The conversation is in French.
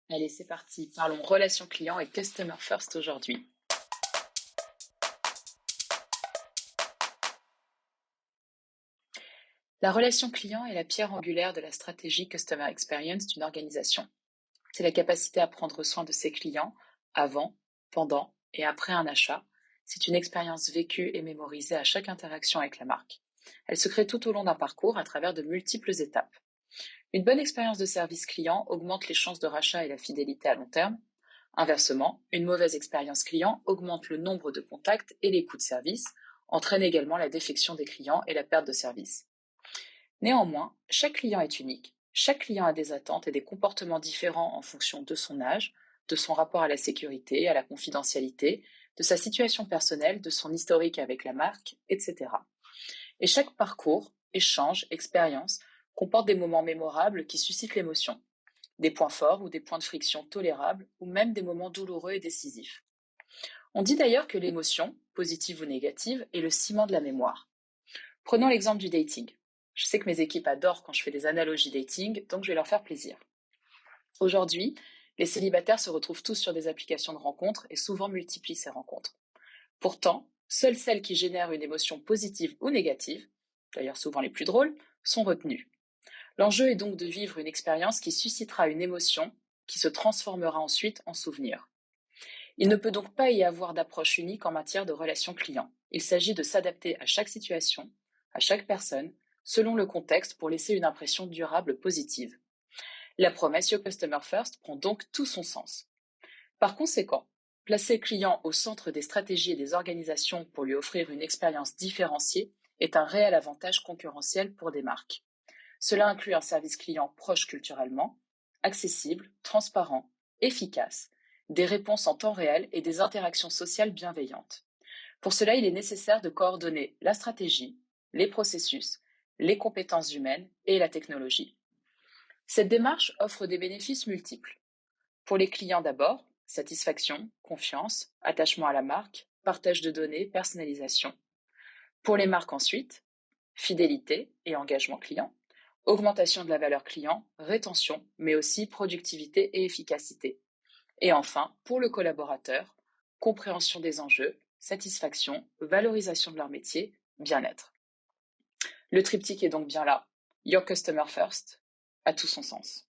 Allez, c'est parti. Parlons relations clients et customer first aujourd'hui. La relation client est la pierre angulaire de la stratégie customer experience d'une organisation. C'est la capacité à prendre soin de ses clients avant, pendant et après un achat. C'est une expérience vécue et mémorisée à chaque interaction avec la marque. Elle se crée tout au long d'un parcours à travers de multiples étapes. Une bonne expérience de service client augmente les chances de rachat et la fidélité à long terme. Inversement, une mauvaise expérience client augmente le nombre de contacts et les coûts de service, entraîne également la défection des clients et la perte de service. Néanmoins, chaque client est unique, chaque client a des attentes et des comportements différents en fonction de son âge, de son rapport à la sécurité, à la confidentialité, de sa situation personnelle, de son historique avec la marque, etc. Et chaque parcours, échange, expérience comporte des moments mémorables qui suscitent l'émotion, des points forts ou des points de friction tolérables, ou même des moments douloureux et décisifs. On dit d'ailleurs que l'émotion, positive ou négative, est le ciment de la mémoire. Prenons l'exemple du dating. Je sais que mes équipes adorent quand je fais des analogies dating, donc je vais leur faire plaisir. Aujourd'hui, les célibataires se retrouvent tous sur des applications de rencontres et souvent multiplient ces rencontres. Pourtant, seules celles qui génèrent une émotion positive ou négative, d'ailleurs souvent les plus drôles, sont retenues. L'enjeu est donc de vivre une expérience qui suscitera une émotion qui se transformera ensuite en souvenir. Il ne peut donc pas y avoir d'approche unique en matière de relations clients. Il s'agit de s'adapter à chaque situation, à chaque personne, selon le contexte pour laisser une impression durable positive. La promesse Your Customer First prend donc tout son sens. Par conséquent, placer le client au centre des stratégies et des organisations pour lui offrir une expérience différenciée est un réel avantage concurrentiel pour des marques. Cela inclut un service client proche culturellement, accessible, transparent, efficace, des réponses en temps réel et des interactions sociales bienveillantes. Pour cela, il est nécessaire de coordonner la stratégie, les processus, les compétences humaines et la technologie. Cette démarche offre des bénéfices multiples. Pour les clients d'abord, satisfaction, confiance, attachement à la marque, partage de données, personnalisation. Pour les marques ensuite, fidélité et engagement client, augmentation de la valeur client, rétention, mais aussi productivité et efficacité. Et enfin, pour le collaborateur, compréhension des enjeux, satisfaction, valorisation de leur métier, bien-être. Le triptyque est donc bien là. Your Customer First a tout son sens.